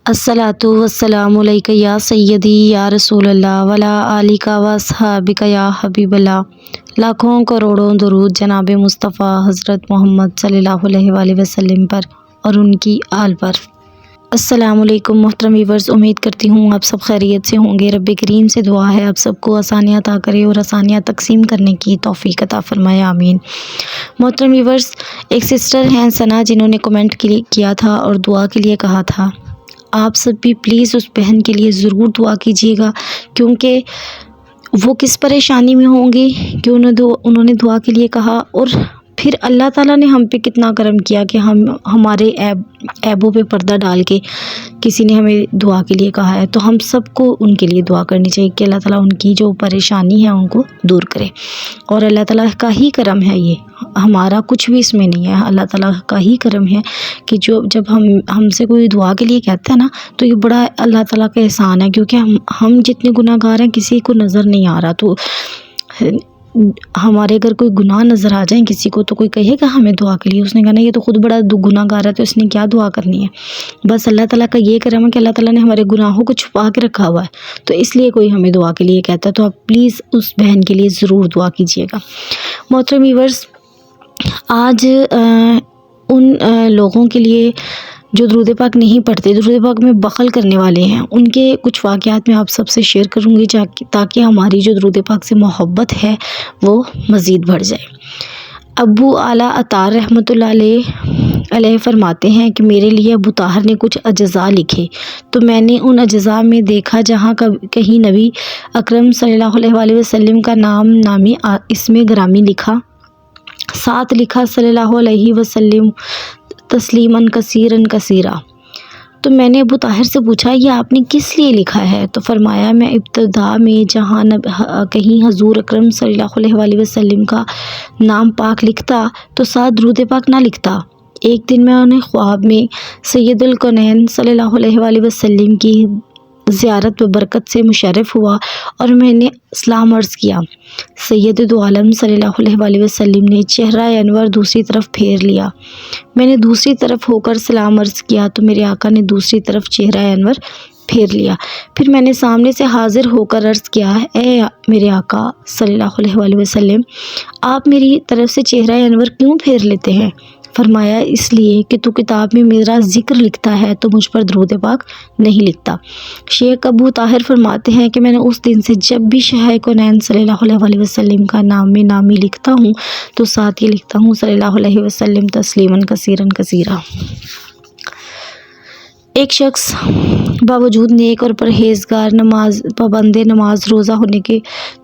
الصلاۃ والسلام علیک یا سیدی یا رسول اللہ وعلی آلک و اصحابک یا حبیب اللہ۔ لاکھوں کروڑوں درود جناب مصطفیٰ حضرت محمد صلی اللہ علیہ وآلہ وسلم پر اور ان کی آل پر۔ السلام علیکم محترم ویورز، امید کرتی ہوں آپ سب خیریت سے ہوں گے۔ رب کریم سے دعا ہے آپ سب کو آسانیاں عطا کرے اور آسانیاں تقسیم کرنے کی توفیق عطا فرمائے، آمین۔ محترم ویورز، ایک سسٹر ہیں ثنا، جنہوں نے کمنٹ کیا تھا اور دعا کے لیے کہا تھا۔ آپ سب بھی پلیز اس بہن کے لیے ضرور دعا کیجیے گا، کیونکہ وہ کس پریشانی میں ہوں گی کہ انہوں نے دعا کے لیے کہا، اور پھر اللہ تعالیٰ نے ہم پہ کتنا کرم کیا کہ ہمارے عیبوں پہ پردہ ڈال کے کسی نے ہمیں دعا کے لیے کہا ہے۔ تو ہم سب کو ان کے لیے دعا کرنی چاہیے کہ اللہ تعالیٰ ان کی جو پریشانی ہے ان کو دور کرے، اور اللہ تعالیٰ کا ہی کرم ہے، یہ ہمارا کچھ بھی اس میں نہیں ہے، اللہ تعالیٰ کا ہی کرم ہے کہ جب ہم سے کوئی دعا کے لیے کہتا ہے نا، تو یہ بڑا اللہ تعالیٰ کا احسان ہے، کیونکہ ہم جتنے گناہ گار ہیں کسی کو نظر نہیں آ رہا۔ تو ہمارے اگر کوئی گناہ نظر آ جائیں کسی کو، تو کوئی کہے گا ہمیں دعا کے لیے؟ اس نے کہا نا، یہ تو خود بڑا گناہ گار ہے، تو اس نے کیا دعا کرنی ہے؟ بس اللہ تعالیٰ کا یہ کرم ہے کہ اللہ تعالیٰ نے ہمارے گناہوں کو چھپا کے رکھا ہوا ہے، تو اس لیے کوئی ہمیں دعا کے لیے کہتا ہے۔ تو آپ پلیز اس بہن کے لیے ضرور دعا کیجیے گا۔ محترم ویورز، آج ان لوگوں کے لیے جو درود پاک نہیں پڑھتے، درود پاک میں بخل کرنے والے ہیں، ان کے کچھ واقعات میں آپ سب سے شیئر کروں گی تاکہ ہماری جو درود پاک سے محبت ہے وہ مزید بڑھ جائے۔ ابو اعلیٰ اطہار رحمۃ اللہ علیہ فرماتے ہیں کہ میرے لیے ابو طاہر نے کچھ اجزاء لکھے، تو میں نے ان اجزاء میں دیکھا جہاں کہیں نبی اکرم صلی اللہ علیہ وآلہ وسلم کا نام نامی اسم گرامی لکھا، ساتھ لکھا صلی اللہ علیہ وسلم تسلیماً کثیراً کثیرا۔ تو میں نے ابو طاہر سے پوچھا، یہ آپ نے کس لیے لکھا ہے؟ تو فرمایا، میں ابتدا میں جہاں کہیں حضور اکرم صلی اللہ علیہ وآلہ وسلم کا نام پاک لکھتا تو ساتھ درود پاک نہ لکھتا۔ ایک دن میں انہیں خواب میں سید الکونین صلی اللہ علیہ وآلہ وسلم کی زیارت و برکت سے مشرف ہوا اور میں نے سلام عرض کیا۔ سید دو عالم صلی اللہ علیہ وآلہ وسلم نے چہرہ انور دوسری طرف پھیر لیا۔ میں نے دوسری طرف ہو کر سلام عرض کیا تو میرے آقا نے دوسری طرف چہرہ انور پھیر لیا۔ پھر میں نے سامنے سے حاضر ہو کر عرض کیا، اے میرے آقا صلی اللہ علیہ وآلہ وسلم، آپ میری طرف سے چہرہ انور کیوں پھیر لیتے ہیں؟ فرمایا، اس لیے کہ تو کتاب میں میرا ذکر لکھتا ہے تو مجھ پر درود پاک نہیں لکھتا۔ شیخ ابو طاہر فرماتے ہیں کہ میں نے اس دن سے جب بھی شاہ کونین صلی اللہ علیہ وآلہ وسلم کا نام میں نامی لکھتا ہوں تو ساتھ یہ لکھتا ہوں، صلی اللہ علیہ وسلم تسلیماً کثیراً کثیرا۔ ایک شخص باوجود نیک اور پرہیزگار پابند نماز روزہ ہونے کے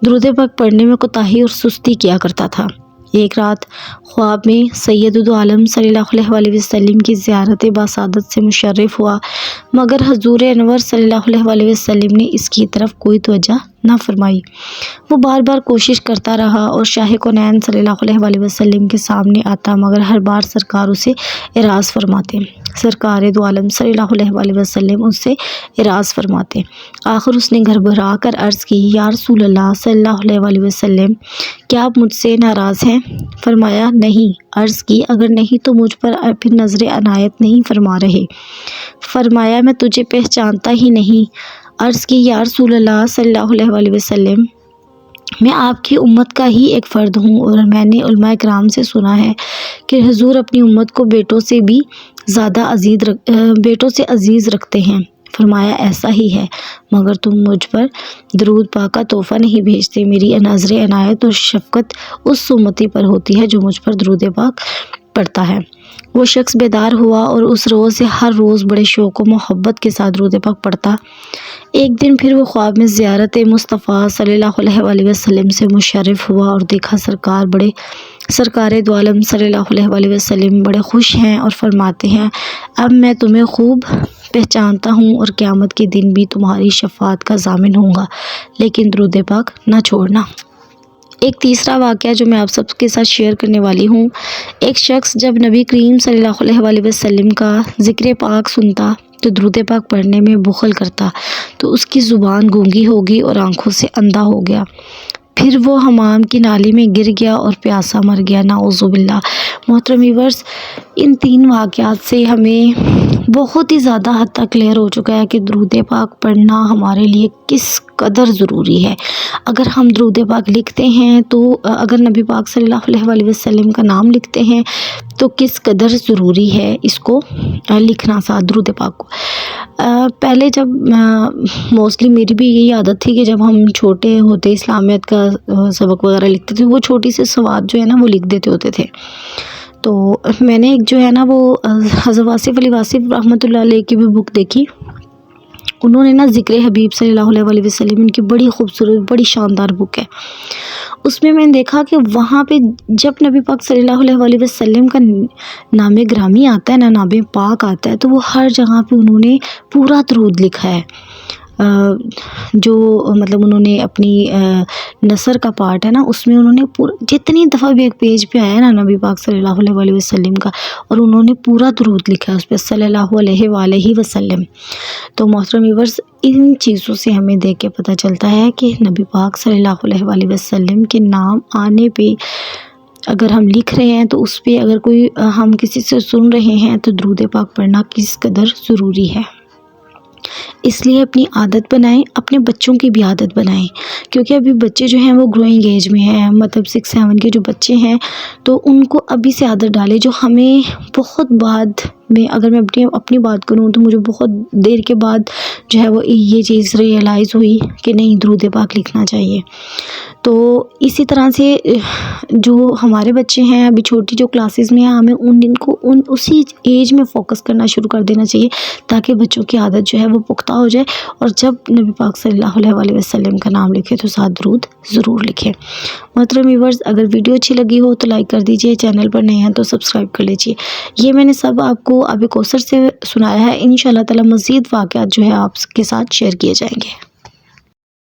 درود پاک پڑھنے میں کوتاہی اور سستی کیا کرتا تھا۔ ایک رات خواب میں سید دو عالم صلی اللہ علیہ وآلہ وسلم کی زیارت باسعادت سے مشرف ہوا، مگر حضور انور صلی اللہ علیہ وآلہ وسلم نے اس کی طرف کوئی توجہ نہ فرمائی۔ وہ بار بار کوشش کرتا رہا اور شاہ کونین صلی اللہ علیہ وآلہ وسلم کے سامنے آتا، مگر ہر بار سرکار اسے اعراض فرماتے۔ سرکار دو عالم صلی اللہ علیہ وآلہ وسلم اس سے اعراض فرماتے۔ آخر اس نے گھبرا کر عرض کی، یا رسول اللہ صلی اللہ علیہ وآلہ وسلم، کیا آپ مجھ سے ناراض ہیں؟ فرمایا، نہیں۔ عرض کی، اگر نہیں تو مجھ پر پھر نظر عنایت نہیں فرما رہے؟ فرمایا، میں تجھے پہچانتا ہی نہیں۔ عرض کی، یا رسول اللہ صلی اللہ علیہ وآلہ وسلم، میں آپ کی امت کا ہی ایک فرد ہوں، اور میں نے علماء کرام سے سنا ہے کہ حضور اپنی امت کو بیٹوں سے بھی زیادہ عزیز رکھتے ہیں۔ فرمایا، ایسا ہی ہے، مگر تم مجھ پر درود پاک کا تحفہ نہیں بھیجتے۔ میری نظر عنایت اور شفقت اس امتی پر ہوتی ہے جو مجھ پر درود پاک پڑھتا ہے۔ وہ شخص بیدار ہوا اور اس روز سے ہر روز بڑے شوق و محبت کے ساتھ درود پاک پڑھتا۔ ایک دن پھر وہ خواب میں زیارت مصطفیٰ صلی اللہ علیہ وآلہ وسلم سے مشرف ہوا اور دیکھا سرکار دو عالم صلی اللہ علیہ وآلہ وسلم بڑے خوش ہیں اور فرماتے ہیں، اب میں تمہیں خوب پہچانتا ہوں اور قیامت کے دن بھی تمہاری شفاعت کا ضامن ہوں گا، لیکن درود پاک نہ چھوڑنا۔ ایک تیسرا واقعہ جو میں آپ سب کے ساتھ شیئر کرنے والی ہوں، ایک شخص جب نبی کریم صلی اللہ علیہ وآلہ وسلم کا ذکر پاک سنتا تو درود پاک پڑھنے میں بخل کرتا تو اس کی زبان گونگی ہوگی اور آنکھوں سے اندھا ہو گیا۔ پھر وہ حمام کی نالی میں گر گیا اور پیاسا مر گیا، نعوذ باللہ۔ محترم ویورز، ان تین واقعات سے ہمیں بہت ہی زیادہ حد تک کلیئر ہو چکا ہے کہ درود پاک پڑھنا ہمارے لیے کس قدر ضروری ہے۔ اگر ہم درود پاک لکھتے ہیں تو اگر نبی پاک صلی اللہ علیہ وسلم کا نام لکھتے ہیں تو کس قدر ضروری ہے اس کو لکھنا، ساتھ درود پاک کو۔ پہلے جب موسٹلی میری بھی یہی عادت تھی کہ جب ہم چھوٹے ہوتے اسلامیت کا سبق وغیرہ لکھتے تھے، وہ چھوٹی سی سواد جو ہے نا وہ لکھ دیتے ہوتے تھے۔ تو میں نے ایک جو ہے نا وہ حضرت واصف علی واصف رحمۃ اللہ علیہ کی بھی بک دیکھی، انہوں نے نا ذکر حبیب صلی اللہ علیہ وسلم، ان کی بڑی خوبصورت بڑی شاندار بک ہے۔ اس میں نے دیکھا کہ وہاں پہ جب نبی پاک صلی اللہ علیہ وسلم کا نام گرامی آتا ہے نا، نام پاک آتا ہے، تو وہ ہر جگہ پہ انہوں نے پورا درود لکھا ہے۔ جو مطلب انہوں نے اپنی نثر کا پارٹ ہے نا، اس میں انہوں نے جتنی دفعہ بھی ایک پیج پہ آیا نا نبی پاک صلی اللہ علیہ وسلم کا، اور انہوں نے پورا درود لکھا ہے اس پہ صلی اللہ علیہ وآلہ وسلم۔ تو محترم ویورز، ان چیزوں سے ہمیں دیکھ کے پتہ چلتا ہے کہ نبی پاک صلی اللہ علیہ وآلہ وسلم کے نام آنے پہ اگر ہم لکھ رہے ہیں تو اس پہ اگر کوئی ہم کسی سے سن رہے ہیں تو درود پاک پڑھنا کس قدر ضروری ہے۔ اس لیے اپنی عادت بنائیں، اپنے بچوں کی بھی عادت بنائیں، کیونکہ ابھی بچے جو ہیں وہ گروئنگ ایج میں ہیں، مطلب 6-7 کے جو بچے ہیں، تو ان کو ابھی سے عادت ڈالیں۔ جو ہمیں بہت بعد میں، اگر میں اپنی بات کروں تو مجھے بہت دیر کے بعد جو ہے وہ یہ چیز ریئلائز ہوئی کہ نہیں، درود پاک لکھنا چاہیے۔ تو اسی طرح سے جو ہمارے بچے ہیں ابھی چھوٹی جو کلاسز میں ہیں، ہمیں ان کو اسی ایج میں فوکس کرنا شروع کر دینا چاہیے، تاکہ بچوں کی عادت جو ہے وہ پختہ ہو جائے، اور جب نبی پاک صلی اللہ علیہ وسلم کا نام لکھے تو ساتھ درود ضرور لکھیں۔ محترم ویورز، اگر ویڈیو اچھی لگی ہو تو لائک کر دیجئے، چینل پر نئے ہیں تو سبسکرائب کر لیجئے۔ یہ میں نے سب آپ کو اب کوثر سے سنایا ہے، انشاءاللہ تعالی مزید واقعات جو ہے آپ کے ساتھ شیئر کیے جائیں گے۔